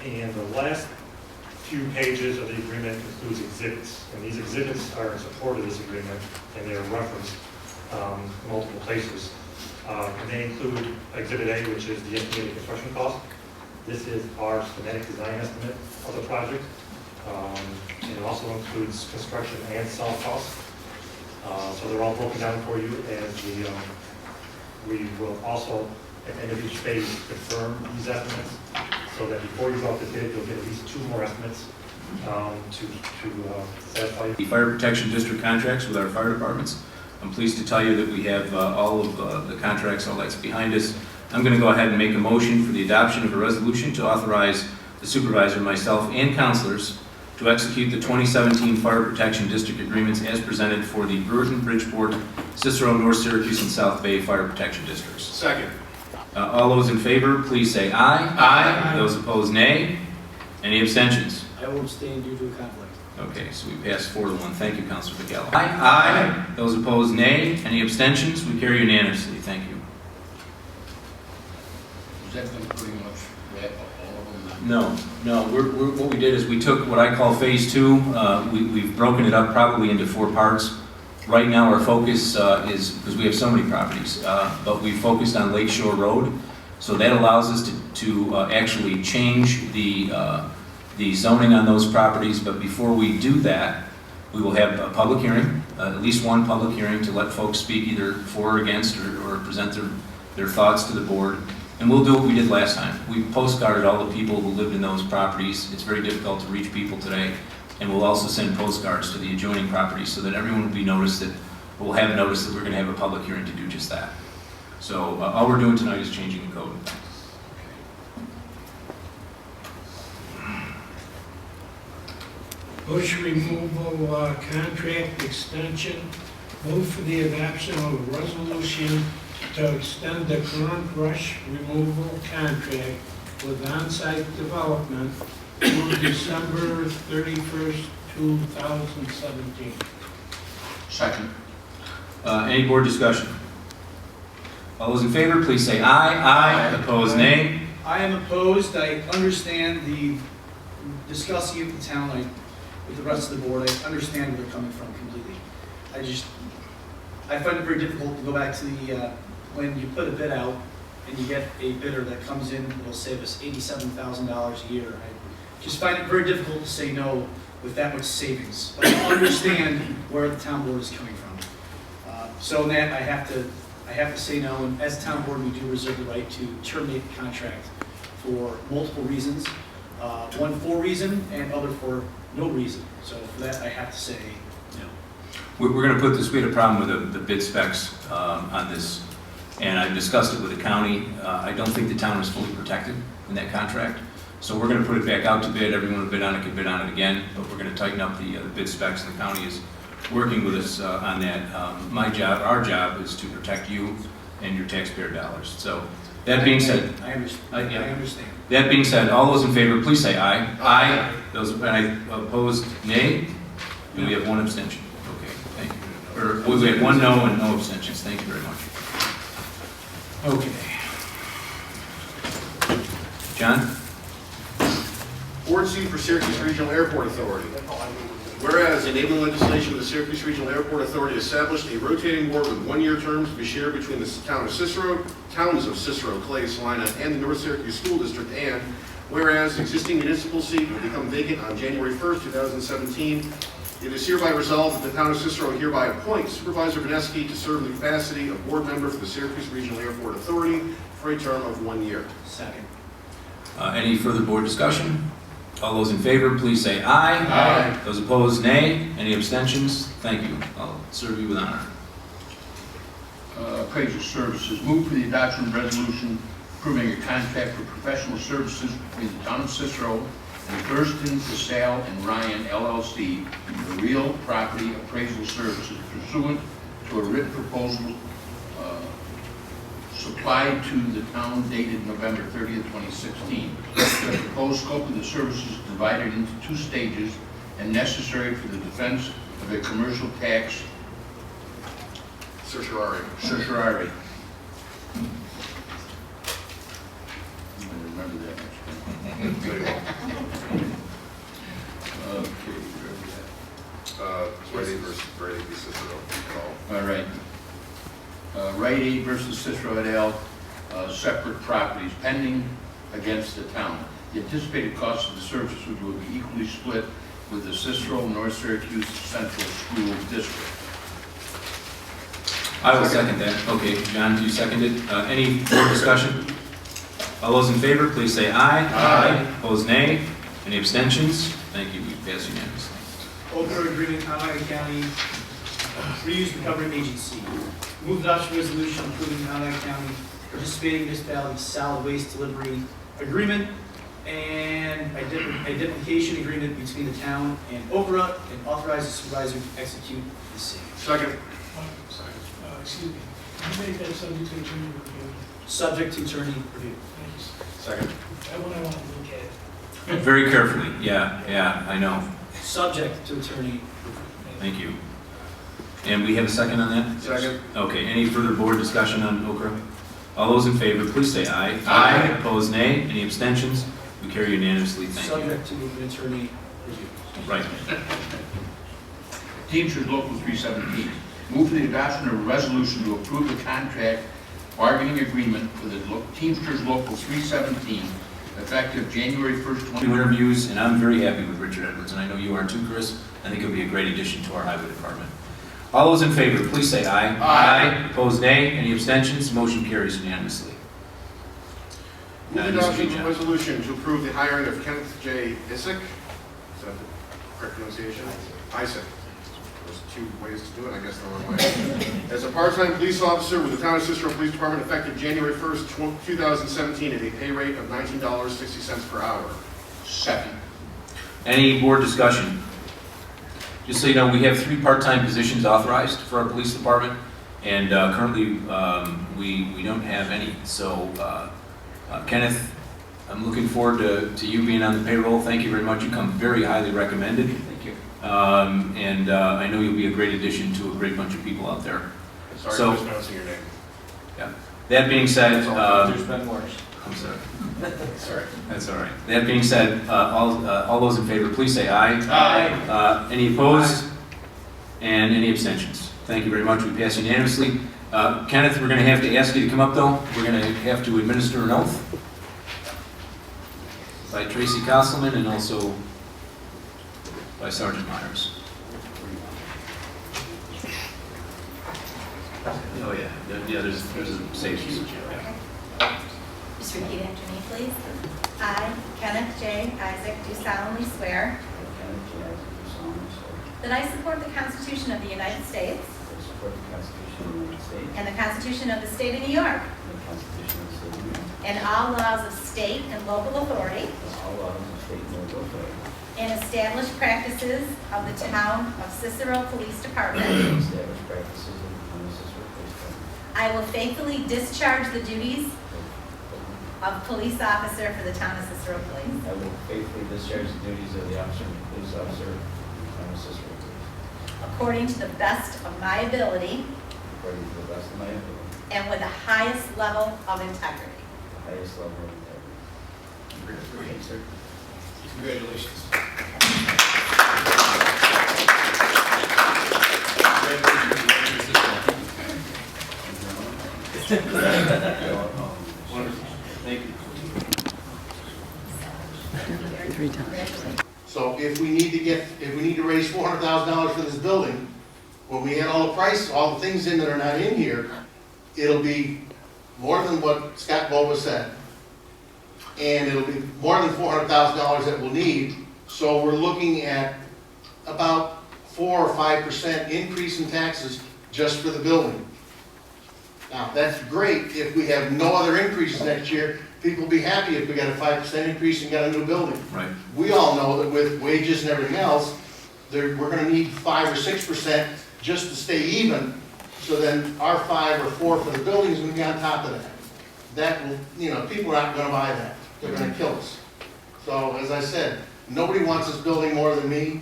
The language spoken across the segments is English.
And the last few pages of the agreement includes exhibits. And these exhibits are in support of this agreement, and they are referenced in multiple places. And they include Exhibit A, which is the estimated construction cost. This is our schematic design estimate of the project. And it also includes construction and sell costs. So they're all broken down for you, as we will also, at the end of each phase, confirm these estimates, so that before you go out to bid, you'll get at least 2 more estimates to satisfy you. The fire protection district contracts with our fire departments. I'm pleased to tell you that we have all of the contracts, all that's behind us. I'm going to go ahead and make a motion for the adoption of a resolution to authorize the supervisor, myself, and counselors to execute the 2017 Fire Protection District Agreements as presented for the Burton, Bridgeport, Cicero, North Syracuse, and South Bay Fire Protection Districts. Second. All those in favor, please say aye. Aye. Those opposed, nay. Any abstentions? I will abstain due to a conflict. Okay, so we passed 4-1. Thank you, Councilor McGalloway. Aye. Those opposed, nay. Any abstentions? We carry unanimously. Thank you. Is that going to pretty much wrap up all of them? No. What we did is we took what I call phase 2. We've broken it up probably into 4 parts. Right now our focus is, because we have so many properties, but we focused on Lakeshore Road. So that allows us to actually change the zoning on those properties. But before we do that, we will have a public hearing, at least one public hearing, to let folks speak either for or against, or present their thoughts to the board. And we'll do what we did last time. We postcarded all the people who lived in those properties. It's very difficult to reach people today. And we'll also send postcards to the adjoining properties so that everyone will be noticed that, we'll have noticed that we're going to have a public hearing to do just that. So all we're doing tonight is changing the code. Bush removal contract extension. Move for the adoption of a resolution to extend the current brush removal contract with on-site development through December 31st, 2017. Second. Any board discussion? All those in favor, please say aye. Aye. Opposed, nay. I am opposed. I understand the discussing of the town with the rest of the board. I understand where they're coming from completely. I find it very difficult to go back to the, when you put a bid out and you get a bidder that comes in and will save us $87,000 a year. I just find it very difficult to say no with that much savings. But I understand where the town board is coming from. So in that, I have to say no, and as town board, we do reserve the right to terminate the contract for multiple reasons. One for reason and other for no reason. So for that, I have to say no. We're going to put this, we had a problem with the bid specs on this, and I discussed it with the county. I don't think the town is fully protected in that contract. So we're going to put it back out to bid. Everyone who bid on it can bid on it again, but we're going to tighten up the bid specs, and the county is working with us on that. Our job is to protect you and your taxpayer dollars. So that being said, I understand. That being said, all those in favor, please say aye. Aye. Those opposed, nay. And we have 1 abstention. Okay, thank you. Or we have 1 no and no abstentions. Thank you very much. Okay. John? Board C for Syracuse Regional Airport Authority. Whereas enabling legislation of the Syracuse Regional Airport Authority established a rotating board with 1-year terms to be shared between the towns of Cicero, Clay, Salina, and the North Syracuse School District, and whereas existing municipal seat will become vacant on January 1st, 2017, it is hereby resolved that the town of Cicero hereby appoints Supervisor Vineski to serve in the capacity of board member for the Syracuse Regional Airport Authority for a term of 1 year. Second. Any further board discussion? All those in favor, please say aye. Aye. Those opposed, nay. Any abstentions? Thank you. I'll serve you with honor. Appraisal Services. Move for the adoption of resolution approving a contract for professional services between the town of Cicero and Thurston, Casale, and Ryan, LLC, for real property appraisal services pursuant to a written proposal supplied to the town dated November 30th, 2016. The proposed scope of the services is divided into 2 stages and necessary for the defense of a commercial tax certiorari. remember that much. Very well. Okay, where are we at? Rite Aid versus Cicero. Call. All right. Rite Aid versus Cicero et al., separate properties pending against the town. The anticipated cost of the services will be equally split with the Cicero North Syracuse Central School District. I will second that. Okay, John, you seconded. Any more discussion? All those in favor, please say aye. Aye. Opposed, nay. Any abstentions? Thank you, we pass unanimously. Opioid agreement, Onondaga County Reuse Recovery Agency. Move adoption resolution approving Onondaga County participating municipality solid waste delivery agreement and identification agreement between the town and Okra, and authorize the supervisor to execute the same. Second. Excuse me, you make that subject to attorney review. Subject to attorney review. Thanks. Second. That one I want to look at. Very carefully, yeah, I know. Subject to attorney review. Thank you. And we have a second on that? Second. Okay, any further board discussion on Okra? All those in favor, please say aye. Aye. Opposed, nay. Any abstentions? We carry unanimously, thank you. Subject to an attorney review. Right. Teamsters Local 317. Move for the adoption of a resolution to approve the contract bargaining agreement for the Teamsters Local 317 effective January 1st, Two interviews, and I'm very happy with Richard Edwards, and I know you are too, Chris. I think he'll be a great addition to our highway department. All those in favor, please say aye. Aye. Opposed, nay. Any abstentions? Motion carries unanimously. Move Mr. adoption of John. a resolution to approve the hiring of Kenneth J. Isick. Is that the correct pronunciation? Isick. There's two ways to do it, I guess the wrong way. As a part-time police officer with the Town of Cicero Police Department effective January 1st, 2017 at a pay rate of $19.60 per hour. Second. Any board discussion? Just so you know, we have 3 part-time positions authorized for our police department, and currently we don't have any. So Kenneth, I'm looking forward to you being on the payroll. Thank you very much. You come very highly recommended. Thank you. And I know you'll be a great addition to a great bunch of people out there. Sorry So- for mispronouncing your name. That being said, There's been worse. I'm sorry. Sorry. That's all right. That being said, all those in favor, please say aye. Aye. Any opposed? And any abstentions? Thank you very much. We pass unanimously. Kenneth, we're going to have to ask you to come up, though. We're going to have to administer an oath by Tracy Castleman and also by Sergeant Myers. Oh, yeah. There's a safety switch. Yeah. Just repeat after me, please. I, Kenneth J. Isaac, do solemnly swear that I support the Constitution of the United States and the Constitution of the State of New York and all laws of state and local authority and established practices of the Town of Cicero Police Department. I will faithfully discharge the duties of police officer for the Town of Cicero Police. I will faithfully discharge the duties of the police officer of the Town of Cicero Police, According to the best of my ability according to the best of my ability, and with the highest level of integrity. the highest level of integrity. Thank you, sir. Congratulations. Thank you. So if we need to raise $400,000 for this building, when we add all the price, all the things in that are not in here, it'll be more than what Scott Bova said. And it'll be more than $400,000 that we'll need. So we're looking at about 4 or 5% increase in taxes just for the building. Now, that's great if we have no other increases next year. People will be happy if we got a 5% increase and got a new building. Right. We all know that with wages and everything else, we're gonna need 5 or 6% just to stay even. So then our 5 or 4 for the building is gonna be on top of that. That will, people are not gonna buy that. They're gonna kill us. So as I said, nobody wants this building more than me.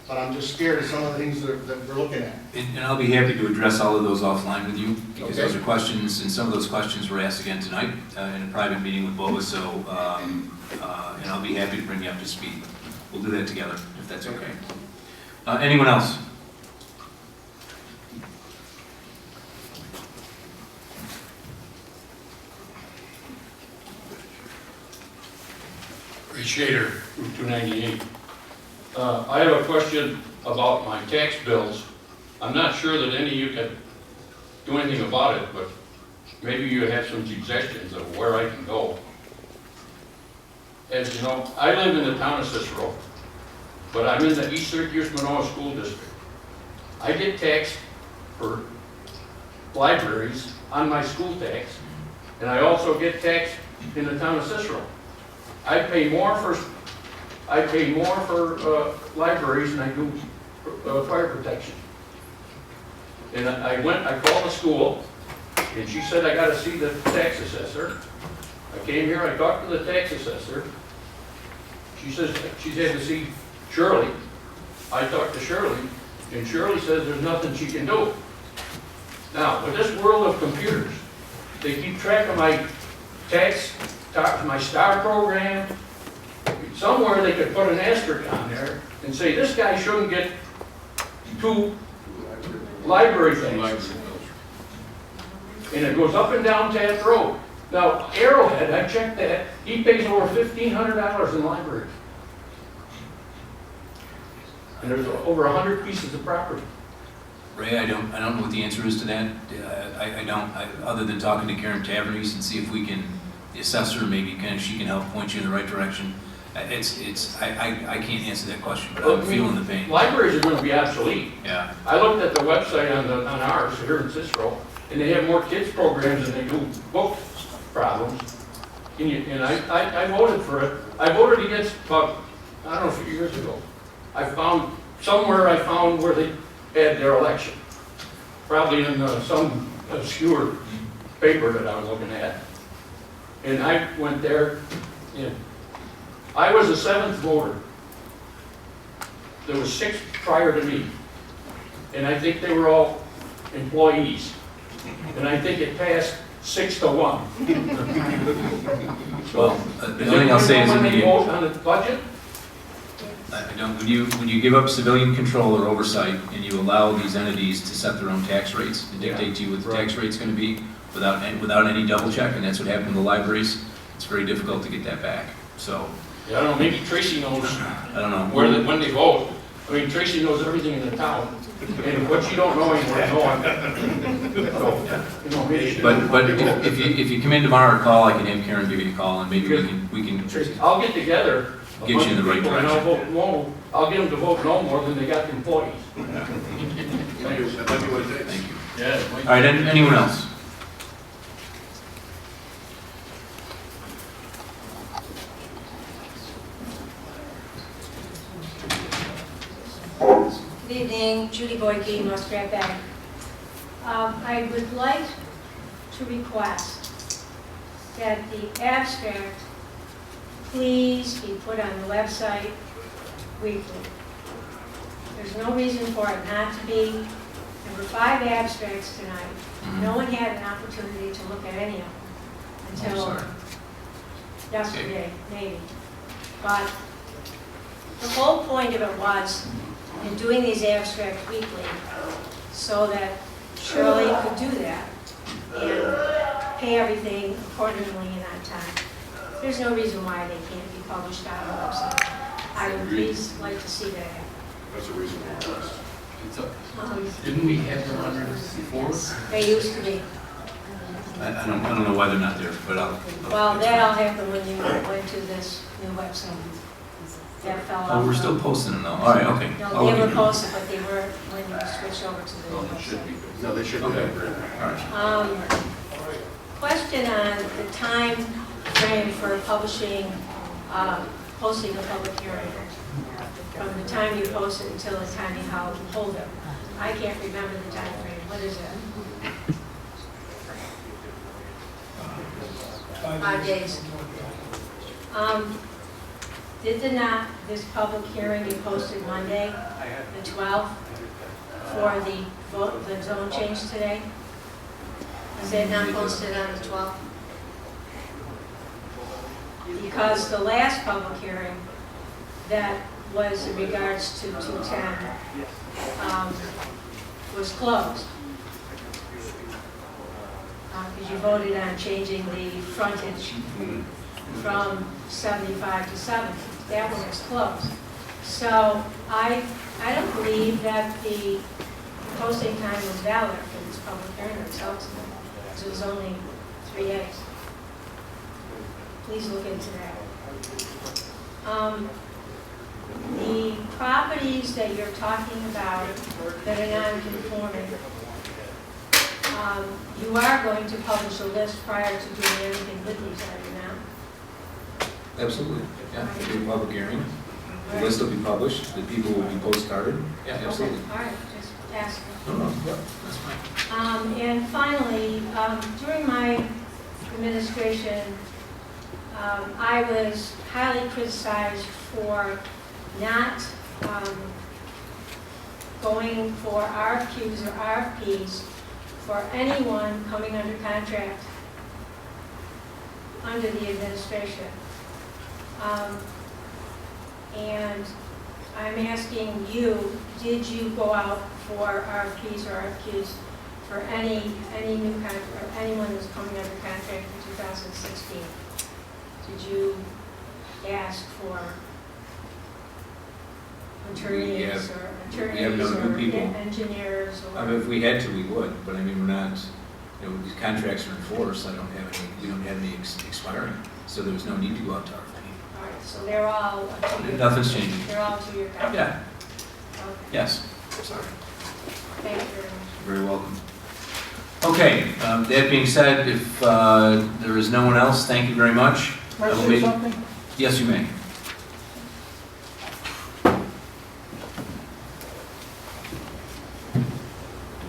but I'm just scared of some of the things that we're looking at. And I'll be happy to address all of those offline with you, because Okay. those are questions, and some of those questions were asked again tonight in a private meeting with Boba, so, and I'll be happy to bring you up to speed. We'll do that together, if that's okay. Anyone else? Ray Shader, Route 298. I have a question about my tax bills. I'm not sure that any of you can do anything about it, but maybe you have some suggestions of where I can go. As you know, I live in the town of Cicero, but I'm in the East Syracuse Manoa School District. I get taxed for libraries on my school tax, and I also get taxed in the town of Cicero. I pay more for libraries than I do fire protection. And I called the school, and she said I gotta see the tax assessor. I came here, I talked to the tax assessor. She says she had to see Shirley. I talked to Shirley, and Shirley says there's nothing she can do. Now, with this world of computers, they keep track of my tax, my STAR program. Somewhere they could put an asterisk on there and say, this guy shouldn't get 2 library things. And it goes up and down Taft Road. Now, Arrowhead, I checked that, he pays over $1,500 in libraries. And there's over 100 pieces of property. Ray, I don't know what the answer is to that. Other than talking to Karen Tavernese and see if we can, the assessor, maybe she can help point you in the right direction. I can't answer that question, but I'm feeling the pain. Libraries are going to be obsolete. Yeah. I looked at the website on ours here in Cicero, and they have more kids programs than they do book problems. And I voted for it. I voted against about, I don't know, a few years ago. I found where they had their election. Probably in some obscure paper that I was looking at. And I went there, and I was the 7th voter. There were 6 prior to me. And I think they were all employees. And I think it passed 6-1. Well, the only thing I'll say is when they vote on the budget, when you give up civilian control or oversight and you allow these entities to set their own tax rates and dictate to you what the tax rate's going to be without any double check, and that's what happened in the libraries, it's very difficult to get that back. So. I don't know, maybe Tracy knows I don't know. when they vote. I mean, Tracy knows everything in the town. And what you don't know anymore, But if you come in tomorrow or call, I can have Karen give you a call and maybe we can I'll get together. get you in the right And direction. I'll get them to vote no more than they got the employees. Thank you. That might be what it takes. Thank you. Yeah. All right, anyone else? Good evening, Judy Boyke, North Grant Bank. I would like to request that the abstract please be put on the website weekly. There's no reason for it not to be. There were 5 abstracts tonight. No one had an opportunity to look at any of them until yesterday, maybe. But the whole point of it was in doing these abstracts weekly so that Shirley could do that and pay everything accordingly and on time. There's no reason why they can't be published on the website. I would please like to see that happen. That's a reasonable request. Didn't we have them on there before? They used to be. I don't know why they're not there, but Well, that'll happen when you went to this new website. That fell off. Oh, we're still posting them though. All right, okay. No, I'll they look were into it. posted, but they weren't when you switched over to the new website. No, they should be. Okay. All right. Question on the time frame for publishing, posting a public hearing. From the time you post it until the time you hold it. I can't remember the time frame. What is it? 5 days. Did this public hearing get posted Monday, the 12th, for the zone change today? Is it not posted on the 12th? Because the last public hearing that was in regards to 210 was closed. Because you voted on changing the frontage from 75 to 70. That one is closed. So I don't believe that the posting time was valid for this public hearing results, because it was only 3 days. Please look into that. The properties that you're talking about that are non-conforming, you are going to publish a list prior to doing anything with these, are you now? Absolutely, yeah, there'll be a public hearing, the list will be published, the people will be postcarded, yeah, absolutely. Okay, all right, just asking. No, yeah, that's fine. And finally, during my administration, I was highly criticized for not going for RFQs or RFPs for anyone coming under contract under the administration. And I'm asking you, did you go out for RFPs or RFQs for any new contract, or anyone who's coming under contract in 2016? Did you ask for attorneys or people. engineers or? I mean, if we had to, we would, but I mean, we're not, these contracts are in force, we don't have any expiring, so there was no need to go out to RFP. All right, so they're all a 2-year. Nothing's changing. They're all 2-year contracts? Yeah, Okay. yes, sorry. Thank you very much. You're very welcome. Okay, that being said, if there is no one else, thank you very much. Can I say something? Yes, you may.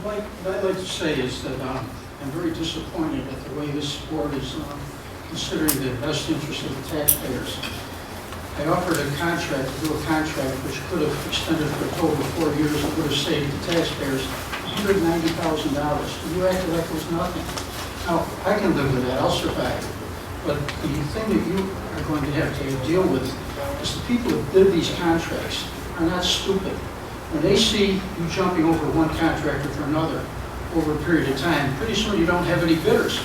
What I'd like to say is that I'm very disappointed at the way this board is considering the best interest of the taxpayers. I offered a contract, to do a contract which could have extended for a total of 4 years and would have saved the taxpayers $190,000. You acted like it was nothing. Now, I can live with that, I'll survive. But the thing that you are going to have to deal with is the people that did these contracts are not stupid. When they see you jumping over one contractor to another over a period of time, pretty soon you don't have any bidders.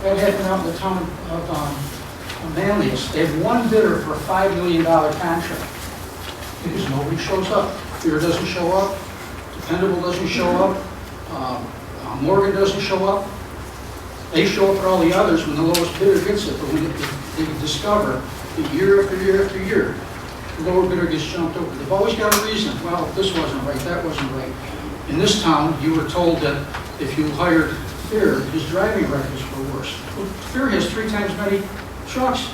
That happened out in the town of Manlius. They had one bidder for a $5 million contract because nobody shows up. Fear doesn't show up, Dependable doesn't show up, Morgan doesn't show up. They show up for all the others when the lowest bidder gets it, but when they discover that year after year after year, the lower bidder gets jumped over. They've always got a reason. Well, this wasn't right, that wasn't right. In this town, you were told that if you hired Fear, his driving records were worse. Well, Fear has 3 times many trucks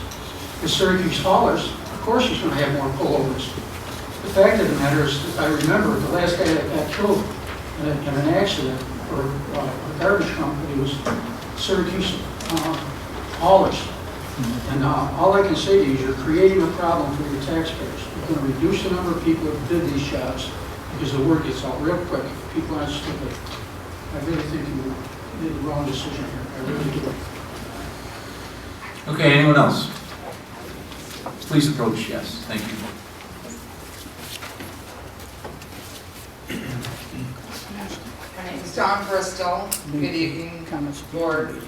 as Syracuse haulers. Of course he's going to have more pullovers. The fact of the matter is, if I remember, the last guy that got killed in an accident for a garbage company was Syracuse haulers. And all I can say to you is you're creating a problem for your taxpayers. You're going to reduce the number of people that did these jobs because the word gets out real quick. People aren't stupid. I really think you made the wrong decision here. I really do. Okay, anyone else? Please approach, yes, thank you. My name is Dawn Bristol. Good evening, board,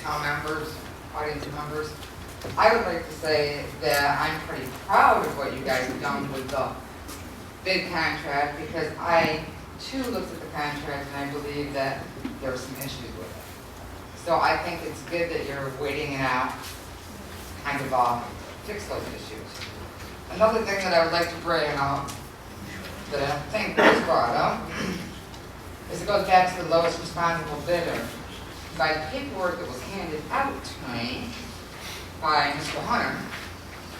town members, audience members. I would like to say that I'm pretty proud of what you guys have done with the bid contract because I too looked at the contract and I believe that there were some issues with it. So I think it's good that you're waiting it out, kind of fix those issues. Another thing that I would like to bring up that I think was brought up is it goes back to the lowest responsible bidder. By the paperwork that was handed out to me by Mr. Hunter,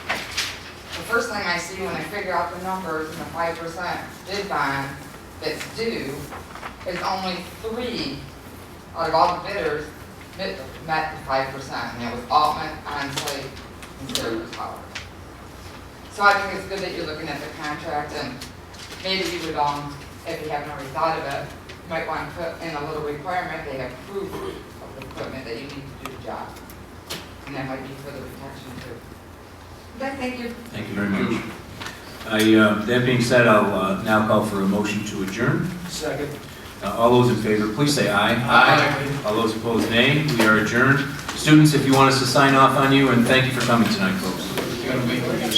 the first thing I see when I figure out the numbers and the 5% bid bond that's due is only 3 out of all the bidders met the 5%, and that was Altman, Onsite, and Syracuse Power. So I think it's good that you're looking at the contract, and maybe you would, if you haven't already thought of it, you might want to put in a little requirement, they have proof of the equipment that you need to do the job. And that might be for the protection too. Okay, thank you. Thank you very much. That being said, I'll now call for a motion to adjourn. Second. All those in favor, please say aye. Aye. All those opposed, nay. We are adjourned. Students, if you want us to sign off on you, and thank you for coming tonight, folks. You gotta wait till you get a